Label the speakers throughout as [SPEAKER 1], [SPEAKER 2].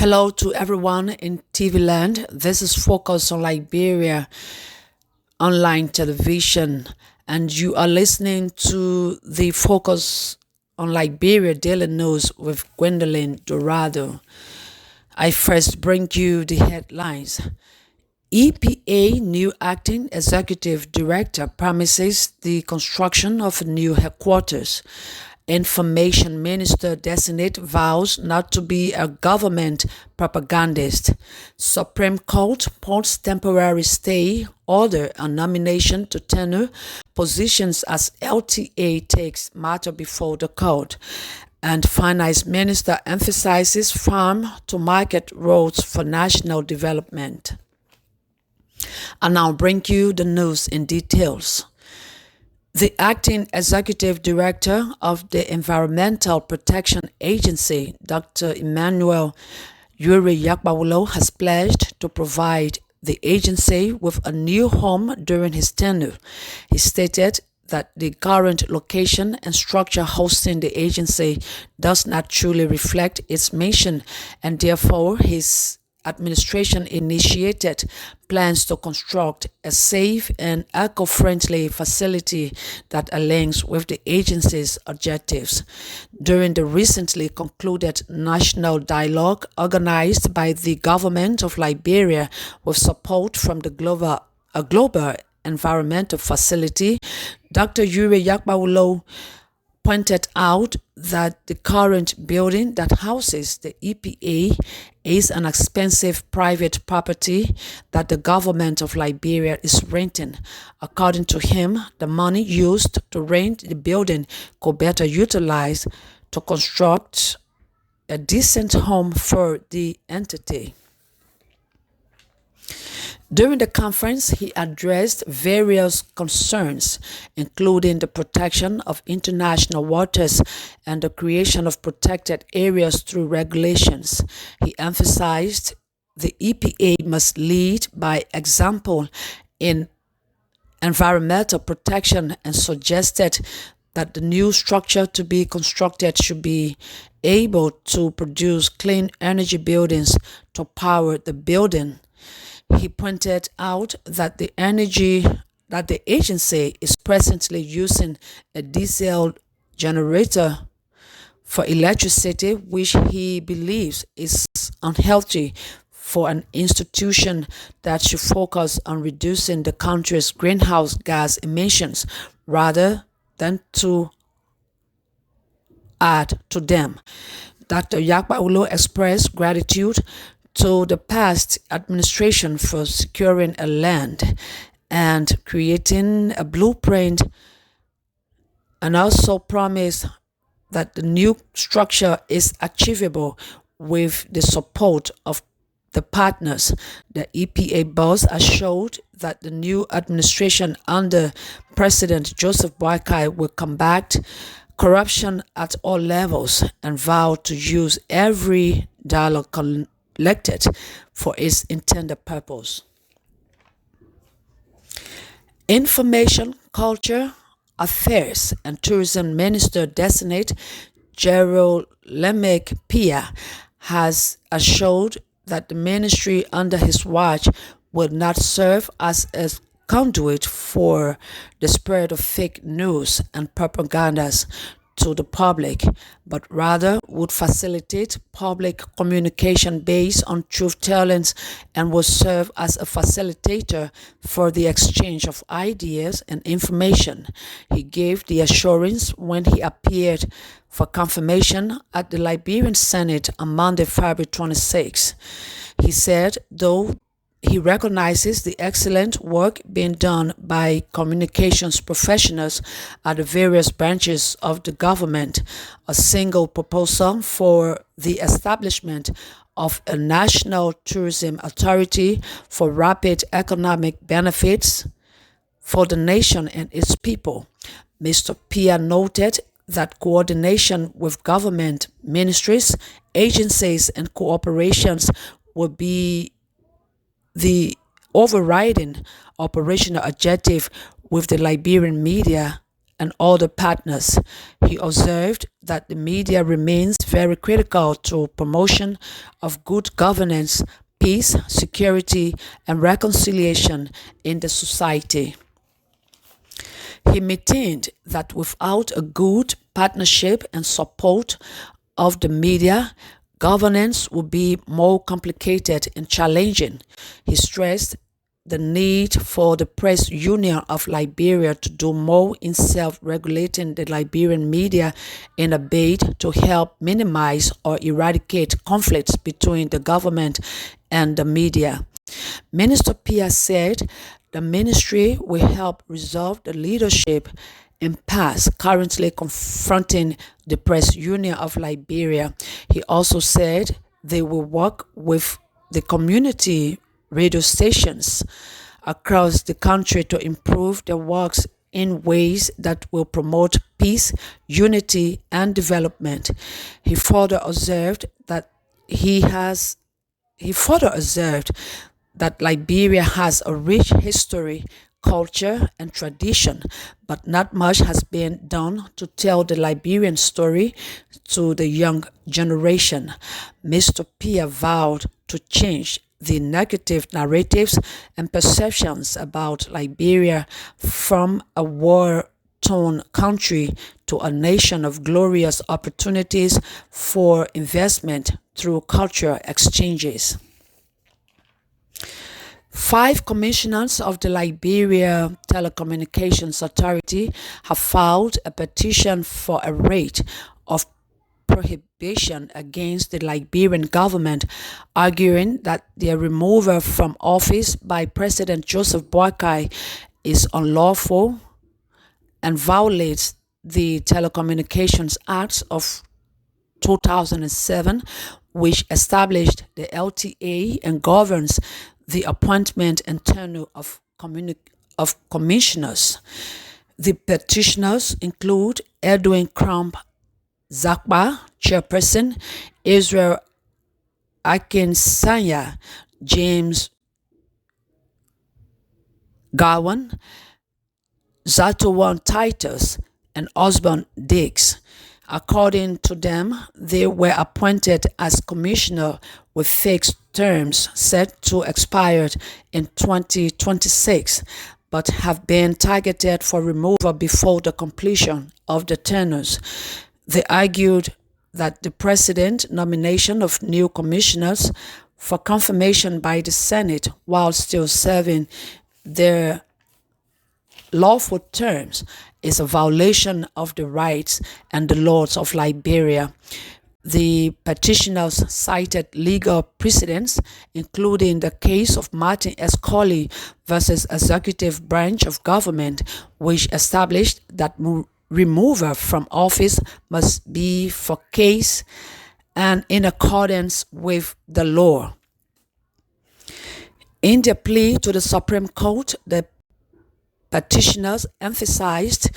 [SPEAKER 1] Hello to everyone in TV land. This is Focus on Liberia online television, and you are listening to the Focus on Liberia Daily News with Gwendolyn Dorado. I first bring you the headlines. EPA new acting executive director promises the construction of a new headquarters. Information Minister designate vows not to be a government propagandist. Supreme Court puts temporary stay order on nomination to tenure positions as LTA takes matter before the court. And Finance Minister emphasizes farm to market roads for national development. I now bring you the news in details. The acting executive director of the Environmental Protection Agency, Dr. Emmanuel Yuri Yakbawulo, has pledged to provide the agency with a new home during his tenure. He stated that the current location and structure hosting the agency does not truly reflect its mission, and therefore his administration initiated plans to construct a safe and eco-friendly facility that aligns with the agency's objectives. During the recently concluded national dialogue organized by the government of Liberia with support from the global environmental facility, Dr. Yuri Yakbawulo pointed out that the current building that houses the EPA is an expensive private property that the government of Liberia is renting. According to him, the money used to rent the building could better utilize to construct a decent home for the entity. During the conference, he addressed various concerns, including the protection of international waters and the creation of protected areas through regulations. He emphasized the EPA must lead by example in environmental protection and suggested that the new structure to be constructed should be able to produce clean energy buildings to power the building. He pointed out that the agency is presently using a diesel generator for electricity, which he believes is unhealthy for an institution that should focus on reducing the country's greenhouse gas emissions rather than to add to them. Dr. Yakbawulo expressed gratitude to the past administration for securing a land and creating a blueprint, and also promised that the new structure is achievable with the support of the partners. The EPA boss assured that the new administration under President Joseph Boakai will combat corruption at all levels and vowed to use every dollar collected for its intended purpose. Information, Culture, Affairs and Tourism Minister designate Gerald Lemek Pia has assured that the ministry under his watch will not serve as a conduit for the spread of fake news and propagandas to the public, but rather would facilitate public communication based on truth-telling and will serve as a facilitator for the exchange of ideas and information. He gave the assurance when he appeared for confirmation at the Liberian Senate on Monday, February 26. He said, though he recognizes the excellent work being done by communications professionals at the various branches of the government, a single proposal for the establishment of a national tourism authority for rapid economic benefits for the nation and its people. Mr. Pia noted that coordination with government ministries, agencies, and corporations will be the overriding operational objective, with the Liberian media and other partners. He observed that the media remains very critical to promotion of good governance, peace, security, and reconciliation in the society. He maintained that without a good partnership and support of the media, governance would be more complicated and challenging. He stressed the need for the Press Union of Liberia to do more in self-regulating the Liberian media in a bid to help minimize or eradicate conflicts between the government and the media. Minister Pia said the ministry will help resolve the leadership impasse currently confronting the Press Union of Liberia. He also said they will work with the community radio stations across the country to improve their works in ways that will promote peace, unity, and development. He further observed that Liberia has a rich history, culture, and tradition, but not much has been done to tell the Liberian story to the young generation. Mr. Pia vowed to change the negative narratives and perceptions about Liberia from a war-torn country to a nation of glorious opportunities for investment through cultural exchanges. 5 commissioners of the Liberia Telecommunications Authority have filed a petition for a rate of prohibition against the Liberian government, arguing that their removal from office by President Joseph Boakai is unlawful and violates the Telecommunications Act of 2007, which established the LTA and governs the appointment and tenure of commissioners. The petitioners include Edwin Crump Zakba, chairperson, Israel Akinsanya, James Gowan, Zatowan Titus, and Osborne Diggs. According to them, they were appointed as commissioner with fixed terms set to expire in 2026, but have been targeted for removal before the completion of the tenures. They argued that the president nomination of new commissioners for confirmation by the Senate while still serving their lawful terms is a violation of the rights and the laws of Liberia. The petitioners cited legal precedents, including the case of Martin S. Colley versus Executive Branch of Government, which established that removal from office must be for case and in accordance with the law. In their plea to the Supreme Court, the petitioners emphasized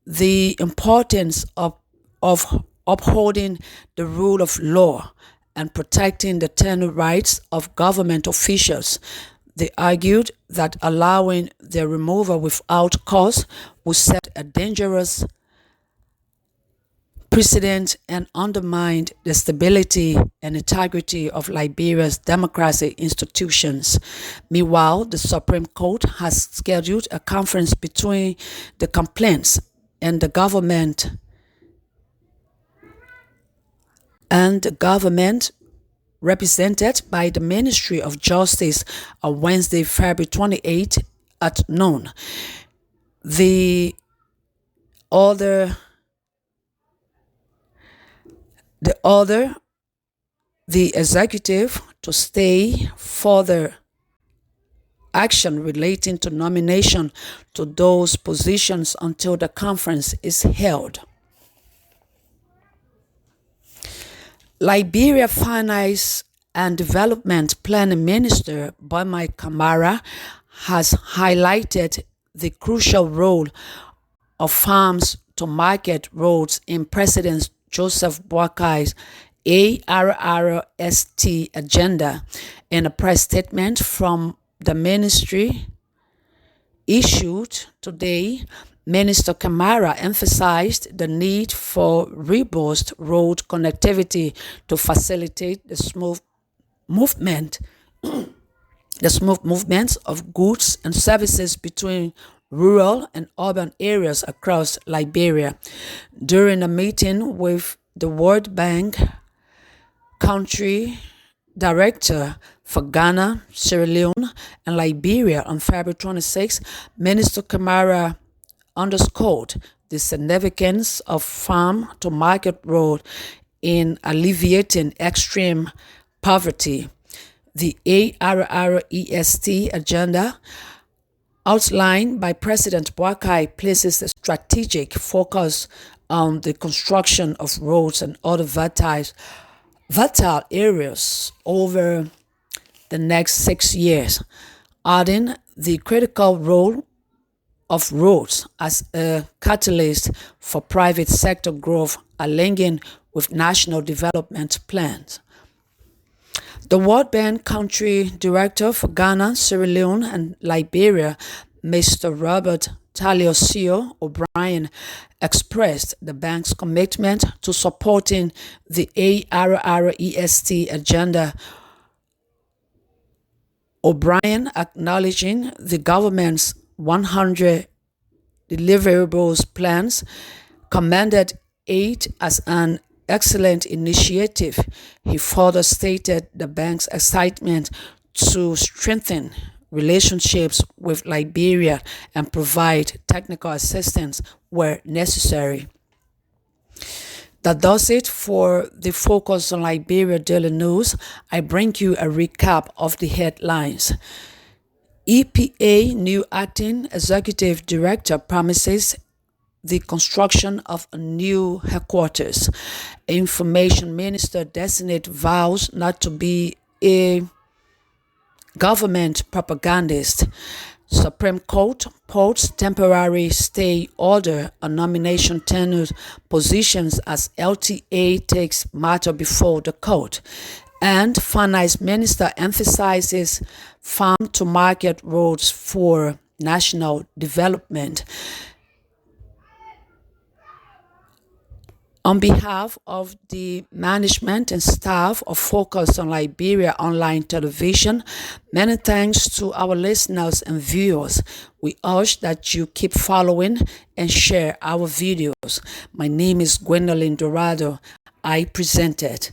[SPEAKER 1] the importance of upholding the rule of law and protecting the tenure rights of government officials. They argued that allowing their removal without cause would set a dangerous precedent and undermine the stability and integrity of Liberia's democratic institutions. Meanwhile, the Supreme Court has scheduled a conference between the complainants and the government represented by the Ministry of Justice on Wednesday, February 28 at noon. The executive to stay further action relating to nomination to those positions until the conference is held. Liberia Finance and Development Planning Minister Boimai Kamara has highlighted the crucial role of farms to market roads in President Joseph Boakai's ARRST agenda. In a press statement from the ministry issued today, Minister Kamara emphasized the need for robust road connectivity to facilitate movement the smooth movements of goods and services between rural and urban areas across Liberia. During a meeting with the World Bank country director for Ghana, Sierra Leone, and Liberia on February 26, Minister Kamara underscored the significance of farm to market road in alleviating extreme poverty. The ARREST agenda outlined by President Boakai places a strategic focus on the construction of roads and other vital areas over the next 6 years, adding the critical role of roads as a catalyst for private sector growth aligning with national development plans. The World Bank Country Director for Ghana, Sierra Leone, and Liberia, Mr. Robert Taliosio O'Brien, expressed the bank's commitment to supporting the ARREST agenda. O'Brien, acknowledging the government's 100 deliverables plans, commended it as an excellent initiative. He further stated the bank's excitement to strengthen relationships with Liberia and provide technical assistance where necessary. That does it for the Focus on Liberia Daily News. I bring you a recap of the headlines. EPA new acting executive director promises the construction of a new headquarters. Information Minister designate vows not to be a government propagandist. Supreme Court puts temporary stay order on nomination tenure positions as LTA takes matter before the court. And Finance Minister emphasizes farm to market roads for national development. On behalf of the management and staff of Focus on Liberia Online Television, many thanks to our listeners and viewers. We urge that you keep following and share our videos. My name is Gwendolyn Dorado. I presented.